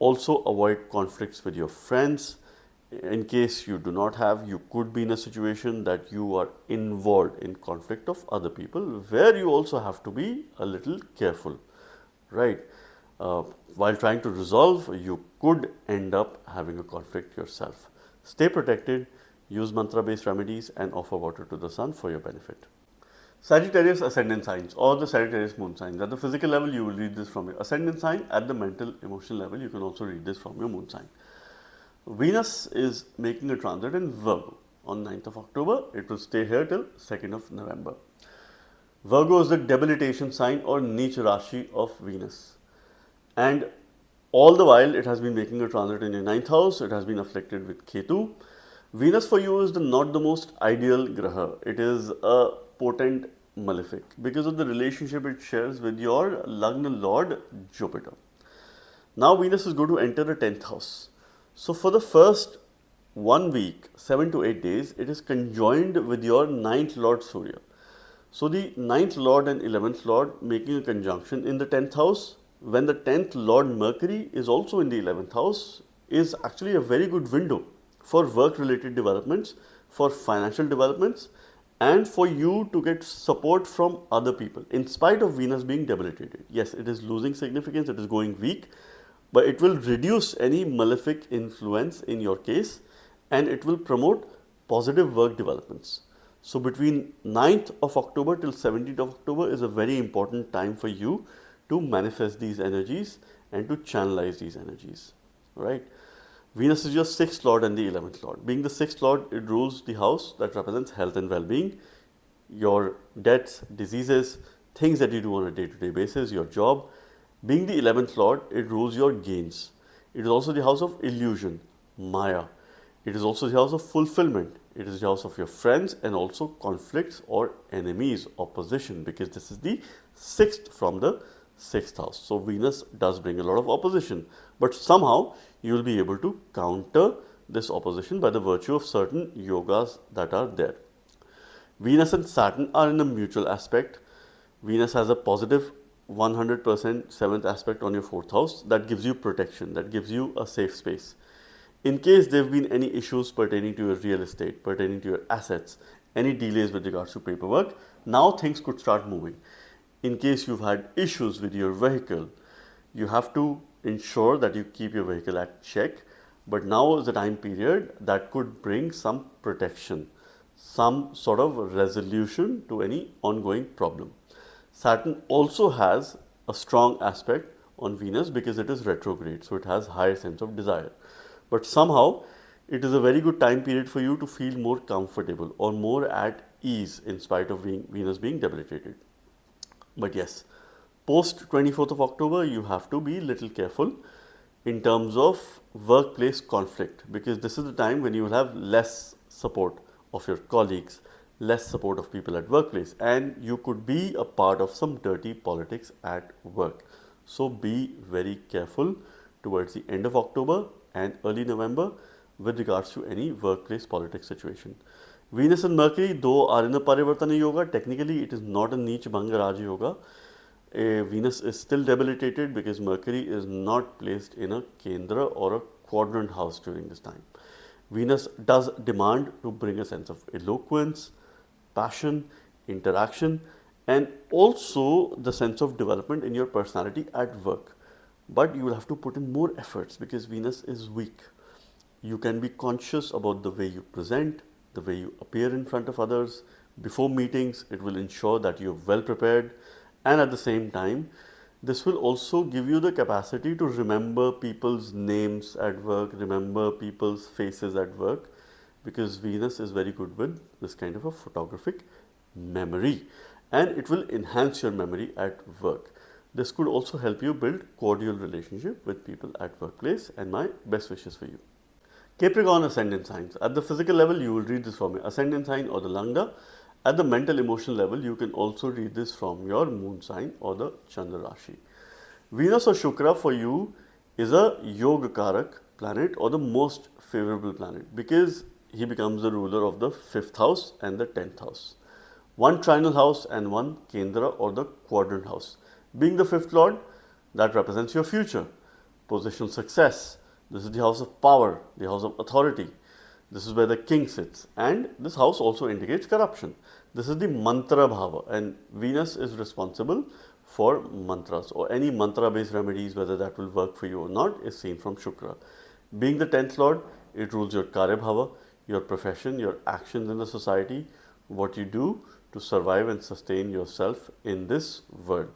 Also avoid conflicts with your friends. In case you do not have, you could be in a situation that you are involved in conflict of other people, where you also have to be a little careful, right? While trying to resolve, you could end up having a conflict yourself. Stay protected, use mantra based remedies, and offer water to the Sun for your benefit. Sagittarius ascendant signs or the Sagittarius moon signs. At the physical level, you will read this from your ascendant sign. At the mental, emotional level, you can also read this from your moon sign. Venus is making a transit in Virgo on 9th of October. It will stay here till 2nd of November. Virgo is the debilitation sign or Neech Rashi of Venus. And all the while, it has been making a transit in your 9th house. It has been afflicted with Ketu. Venus for you is not the most ideal graha. It is a potent malefic because of the relationship it shares with your Lagna Lord Jupiter. Now Venus is going to enter the 10th house. So for the first 1 week, 7 to 8 days, it is conjoined with your 9th Lord Surya. So the 9th Lord and 11th Lord making a conjunction in the 10th house, when the 10th Lord Mercury is also in the 11th house, is actually a very good window for work related developments, for financial developments, and for you to get support from other people in spite of Venus being debilitated. Yes, it is losing significance, it is going weak, but it will reduce any malefic influence in your case and it will promote positive work developments. So between 9th of October till 17th of October is a very important time for you to manifest these energies and to channelize these energies, right? Venus is your 6th Lord and the 11th Lord. Being the 6th Lord, it rules the house that represents health and well-being, your debts, diseases, things that you do on a day-to-day basis, your job. Being the 11th Lord, it rules your gains. It is also the house of illusion, Maya. It is also the house of fulfillment. It is the house of your friends and also conflicts or enemies, opposition, because this is the 6th from the 6th house. So Venus does bring a lot of opposition, but somehow you will be able to counter this opposition by the virtue of certain yogas that are there. Venus and Saturn are in a mutual aspect. Venus has a positive 100% 7th aspect on your 4th house that gives you protection, that gives you a safe space. In case there have been any issues pertaining to your real estate, pertaining to your assets, any delays with regards to paperwork, now things could start moving. In case you've had issues with your vehicle, you have to ensure that you keep your vehicle at check. But now is the time period that could bring some protection, some sort of resolution to any ongoing problem. Saturn also has a strong aspect on Venus because it is retrograde, so it has higher sense of desire. But somehow it is a very good time period for you to feel more comfortable or more at ease in spite of Venus being debilitated. But yes, post 24th of October, you have to be little careful in terms of workplace conflict because this is the time when you will have less support of your colleagues, less support of people at workplace, and you could be a part of some dirty politics at work. So be very careful towards the end of October and early November with regards to any workplace politics situation. Venus and Mercury, though, are in a Parivartana Yoga. Technically, it is not a Neech Bhanga Raja Yoga. Venus is still debilitated because Mercury is not placed in a Kendra or a quadrant house during this time. Venus does demand to bring a sense of eloquence, passion, interaction, and also the sense of development in your personality at work. But you will have to put in more efforts because Venus is weak. You can be conscious about the way you present, the way you appear in front of others. Before meetings, it will ensure that you're well prepared, and at the same time, this will also give you the capacity to remember people's names at work, remember people's faces at work, because Venus is very good with this kind of a photographic memory, and it will enhance your memory at work. This could also help you build cordial relationship with people at workplace, and my best wishes for you. Capricorn ascendant signs. At the physical level, you will read this from your ascendant sign or the Lagna. At the mental emotional level, you can also read this from your moon sign or the Chandra Rashi. Venus or Shukra for you is a Yoga Karak planet or the most favorable planet because he becomes the ruler of the 5th house and the 10th house. One trinal house and one Kendra or the quadrant house. Being the 5th lord, that represents your future, positional success. This is the house of power, the house of authority. This is where the king sits, and this house also indicates corruption. This is the mantra bhava, and Venus is responsible for mantras or any mantra based remedies, whether that will work for you or not, is seen from Shukra. Being the 10th lord, it rules your karya bhava, your profession, your actions in the society, what you do to survive and sustain yourself in this world.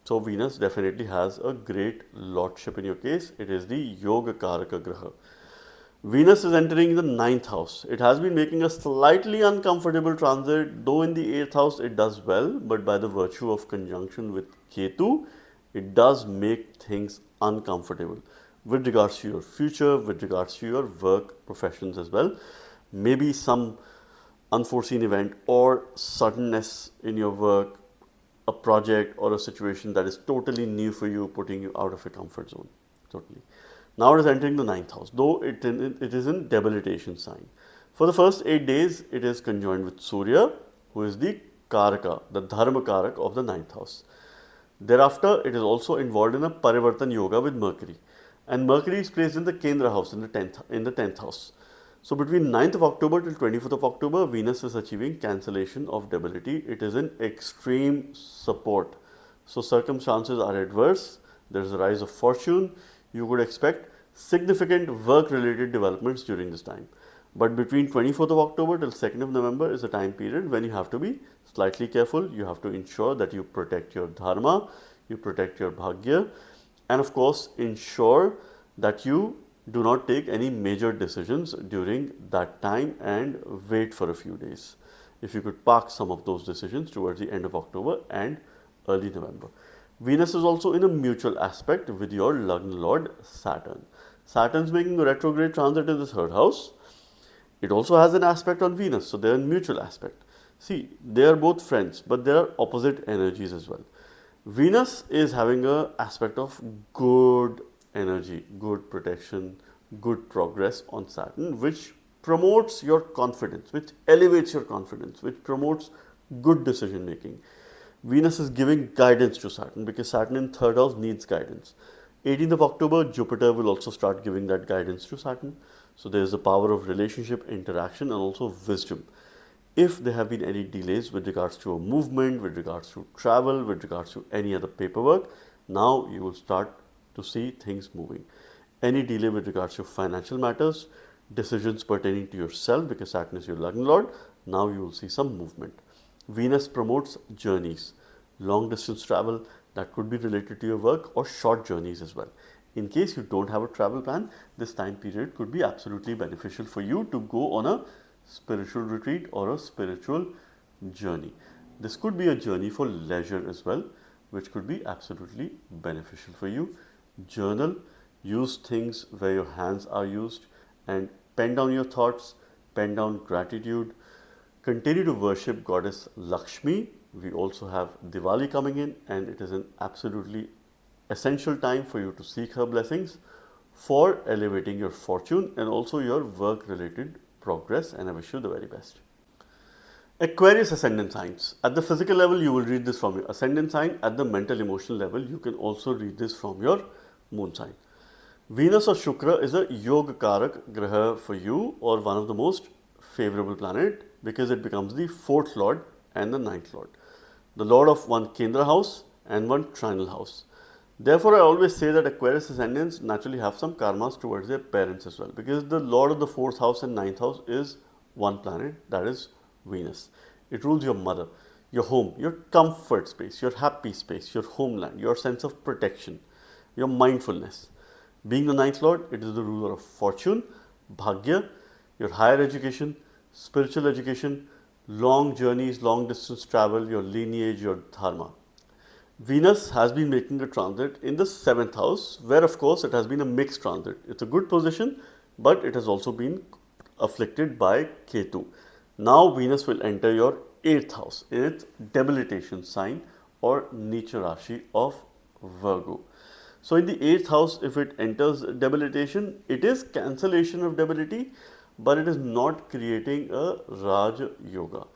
So Venus definitely has a great lordship in your case. It is the Yoga Karaka Graha. Venus is entering the 9th house. It has been making a slightly uncomfortable transit, though in the 8th house it does well, but by the virtue of conjunction with Ketu, it does make things uncomfortable with regards to your future, with regards to your work professions as well. Maybe some unforeseen event or suddenness in your work, a project or a situation that is totally new for you, putting you out of your comfort zone. Totally. Now it is entering the 9th house, though it is in debilitation sign. For the first 8 days, it is conjoined with Surya, who is the Karaka, the Dharma Karak of the 9th house. Thereafter, it is also involved in a Parivartan Yoga with Mercury. And Mercury is placed in the Kendra house, in the 10th house. So between 9th of October till 24th of October, Venus is achieving cancellation of debility. It is in extreme support. So circumstances are adverse. There is a rise of fortune. You could expect significant work-related developments during this time. But between 24th of October till 2nd of November is a time period when you have to be slightly careful. You have to ensure that you protect your dharma, you protect your bhagya, and of course ensure that you do not take any major decisions during that time and wait for a few days. If you could park some of those decisions towards the end of October and early November. Venus is also in a mutual aspect with your Lagna Lord Saturn. Saturn is making a retrograde transit in the 3rd house. It also has an aspect on Venus, so they are in mutual aspect. See, they are both friends, but there are opposite energies as well. Venus is having an aspect of good energy, good protection, good progress on Saturn, which promotes your confidence, which elevates your confidence, which promotes good decision making. Venus is giving guidance to Saturn because Saturn in 3rd house needs guidance. 18th of October, Jupiter will also start giving that guidance to Saturn. So there is the power of relationship, interaction, and also wisdom. If there have been any delays with regards to a movement, with regards to travel, with regards to any other paperwork, now you will start to see things moving. Any delay with regards to financial matters, decisions pertaining to yourself, because Saturn is your Lagna Lord, now you will see some movement. Venus promotes journeys, long distance travel that could be related to your work, or short journeys as well. In case you don't have a travel plan, this time period could be absolutely beneficial for you to go on a spiritual retreat or a spiritual journey. This could be a journey for leisure as well, which could be absolutely beneficial for you. Journal, use things where your hands are used, and pen down your thoughts, pen down gratitude. Continue to worship Goddess Lakshmi. We also have Diwali coming in, and it is an absolutely essential time for you to seek her blessings for elevating your fortune and also your work related progress, and I wish you the very best. Aquarius ascendant signs. At the physical level, you will read this from your ascendant sign. At the mental emotional level, you can also read this from your moon sign. Venus or Shukra is a Yoga Karak Graha for you, or one of the most favorable planet, because it becomes the 4th Lord and the 9th Lord. The Lord of one Kendra house and one trinal house. Therefore, I always say that Aquarius ascendants naturally have some karmas towards their parents as well, because the Lord of the 4th house and 9th house is one planet, that is Venus. It rules your mother, your home, your comfort space, your happy space, your homeland, your sense of protection, your mindfulness. Being the 9th Lord, it is the ruler of fortune, bhagya, your higher education, spiritual education, long journeys, long distance travel, your lineage, your dharma. Venus has been making a transit in the 7th house, where of course it has been a mixed transit. It's a good position, but it has also been afflicted by Ketu. Now Venus will enter your 8th house in its debilitation sign or Nicha Rashi of Virgo. So in the 8th house, if it enters debilitation, it is cancellation of debility, but it is not creating a Raj Yoga.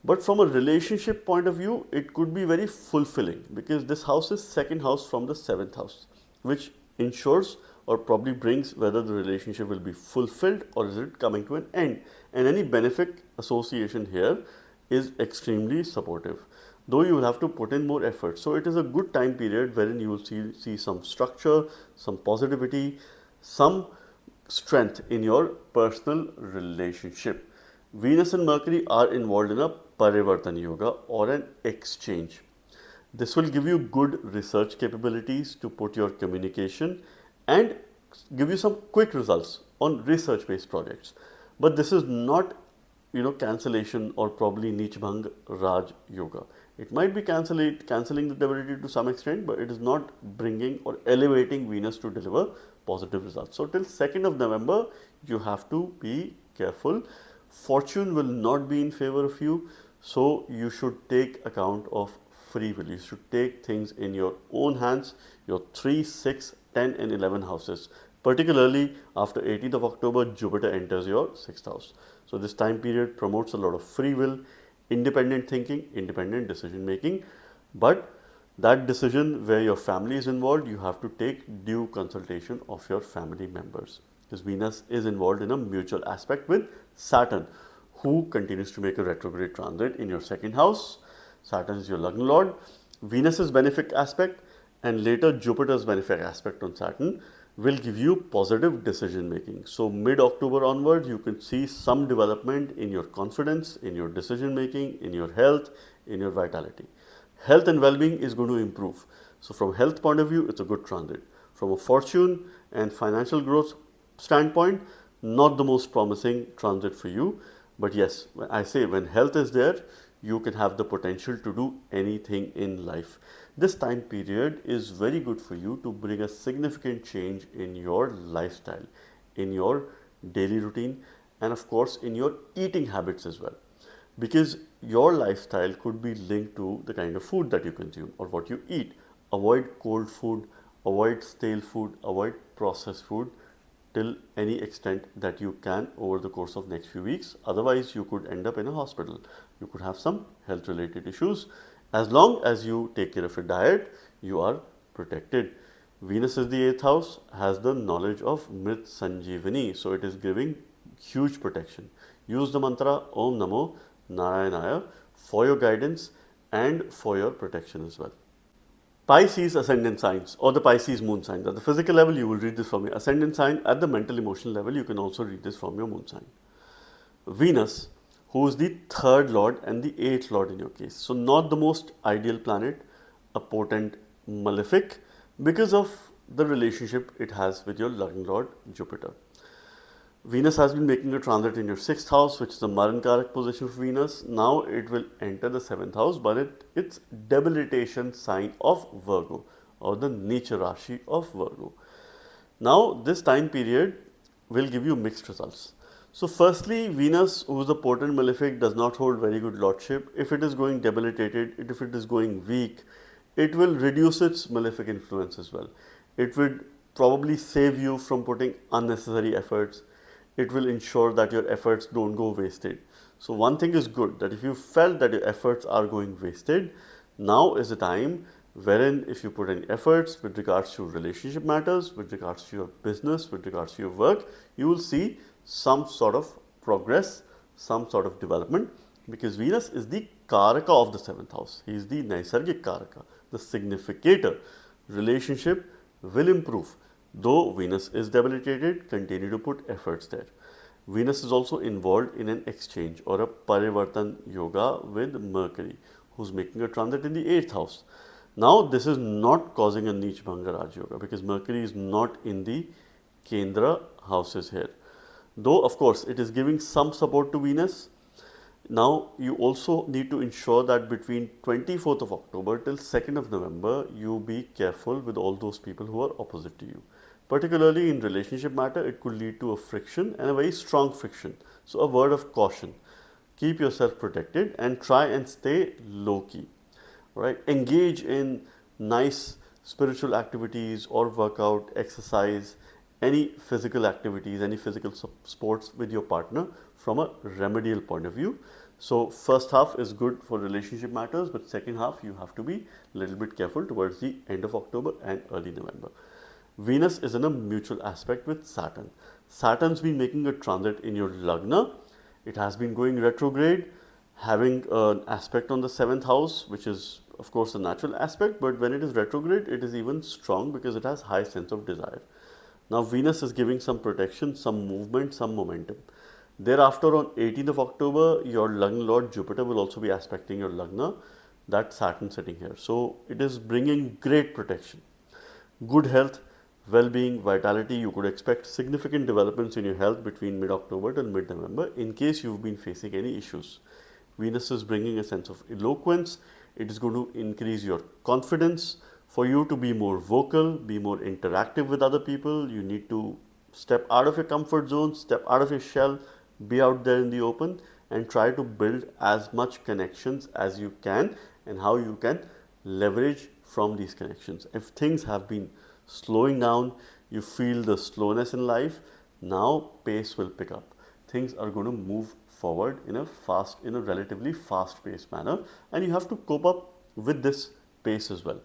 But from a relationship point of view, it could be very fulfilling, because this house is 2nd house from the 7th house, which ensures or probably brings whether the relationship will be fulfilled or is it coming to an end. And any benefit association here is extremely supportive, though you will have to put in more effort. So it is a good time period wherein you will see some structure, some positivity, some strength in your personal relationship. Venus and Mercury are involved in a Parivartan Yoga or an exchange. This will give you good research capabilities to put your communication and give you some quick results on research based projects. But this is not, cancellation or probably Nichbhang Raj Yoga. It might be cancelling the debility to some extent, but it is not bringing or elevating Venus to deliver positive results. So till 2nd of November, you have to be careful. Fortune will not be in favor of you, so you should take account of free will. You should take things in your own hands, your 3, 6, 10 and 11 houses. Particularly after 18th of October, Jupiter enters your 6th house. So this time period promotes a lot of free will, independent thinking, independent decision making. But that decision where your family is involved, you have to take due consultation of your family members. Because Venus is involved in a mutual aspect with Saturn, who continues to make a retrograde transit in your 2nd house. Saturn is your Lagna Lord. Venus's benefic aspect and later Jupiter's benefic aspect on Saturn will give you positive decision making. So mid-October onwards, you can see some development in your confidence, in your decision making, in your health, in your vitality. Health and well-being is going to improve. So from health point of view, it's a good transit. From a fortune and financial growth standpoint, not the most promising transit for you. But yes, I say when health is there, you can have the potential to do anything in life. This time period is very good for you to bring a significant change in your lifestyle, in your daily routine, and of course in your eating habits as well. Because your lifestyle could be linked to the kind of food that you consume or what you eat. Avoid cold food, avoid stale food, avoid processed food till any extent that you can over the course of next few weeks. Otherwise, you could end up in a hospital. You could have some health related issues. As long as you take care of your diet, you are protected. Venus is the 8th house, has the knowledge of Mrit Sanjeevani. So it is giving huge protection. Use the mantra Om Namo Narayanaya for your guidance and for your protection as well. Pisces ascendant signs or the Pisces moon signs. At the physical level, you will read this from your ascendant sign. At the mental emotional level, you can also read this from your moon sign. Venus, who is the 3rd lord and the 8th lord in your case. So not the most ideal planet, a potent malefic because of the relationship it has with your Lagna lord Jupiter. Venus has been making a transit in your 6th house, which is a Marankarak position for Venus. Now it will enter the 7th house, but it's debilitation sign of Virgo or the Nicha Rashi of Virgo. Now this time period will give you mixed results. So firstly, Venus, who is a potent malefic, does not hold very good lordship. If it is going debilitated, if it is going weak, it will reduce its malefic influence as well. It would probably save you from putting unnecessary efforts. It will ensure that your efforts don't go wasted. So one thing is good, that if you felt that your efforts are going wasted, now is the time wherein if you put in efforts with regards to relationship matters, with regards to your business, with regards to your work, you will see some sort of progress, some sort of development, because Venus is the Karaka of the 7th house. He is the Naisargik Karaka, the significator. Relationship will improve. Though Venus is debilitated, continue to put efforts there. Venus is also involved in an exchange or a Parivartan Yoga with Mercury, who's making a transit in the 8th house. Now, this is not causing a Nich Bhanga Raj Yoga because Mercury is not in the Kendra houses here. Though, of course, it is giving some support to Venus. Now, you also need to ensure that between 24th of October till 2nd of November, you be careful with all those people who are opposite to you. Particularly in relationship matter, it could lead to a friction and a very strong friction. So, a word of caution. Keep yourself protected and try and stay low-key. Right? Engage in nice spiritual activities or workout, exercise, any physical activities, any physical sports with your partner from a remedial point of view. So first half is good for relationship matters, but second half you have to be a little bit careful towards the end of October and early November. Venus is in a mutual aspect with Saturn. Saturn's been making a transit in your Lagna. It has been going retrograde, having an aspect on the 7th house, which is of course a natural aspect, but when it is retrograde, it is even strong because it has high sense of desire. Now Venus is giving some protection, some movement, some momentum. Thereafter, on 18th of October, your Lagna Lord Jupiter will also be aspecting your Lagna, that Saturn sitting here. So it is bringing great protection, good health, well-being, vitality. You could expect significant developments in your health between mid-October till mid-November in case you've been facing any issues. Venus is bringing a sense of eloquence. It is going to increase your confidence for you to be more vocal, be more interactive with other people. You need to step out of your comfort zone, step out of your shell, be out there in the open and try to build as much connections as you can, and how you can leverage from these connections. If things have been slowing down, you feel the slowness in life, now pace will pick up. Things are going to move forward in a relatively fast paced manner, and you have to cope up with this pace as well.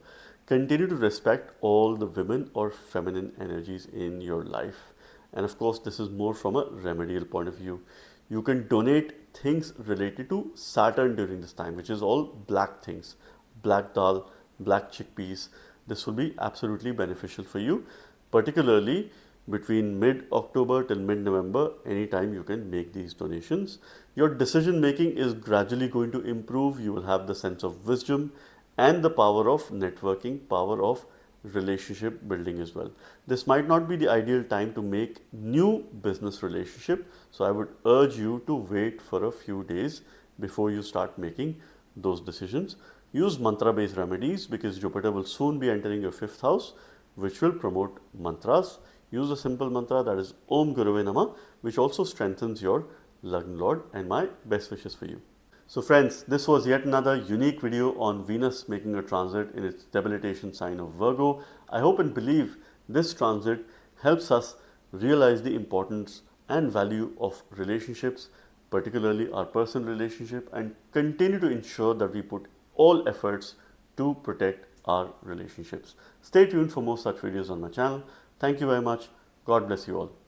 Continue to respect all the women or feminine energies in your life. And of course, this is more from a remedial point of view. You can donate things related to Saturn during this time, which is all black things, black dal, black chickpeas. This will be absolutely beneficial for you, particularly between mid-October till mid-November. Anytime you can make these donations. Your decision making is gradually going to improve. You will have the sense of wisdom and the power of networking, power of relationship building as well. This might not be the ideal time to make new business relationship, so I would urge you to wait for a few days before you start making those decisions. Use mantra based remedies because Jupiter will soon be entering your 5th house, which will promote mantras. Use a simple mantra, that is Om Guruve Namah, which also strengthens your Lagna Lord, and my best wishes for you. So friends, this was yet another unique video on Venus making a transit in its debilitation sign of Virgo. I hope and believe this transit helps us realize the importance and value of relationships, particularly our personal relationship, and continue to ensure that we put all efforts to protect our relationships. Stay tuned for more such videos on my channel. Thank you very much. God bless you all.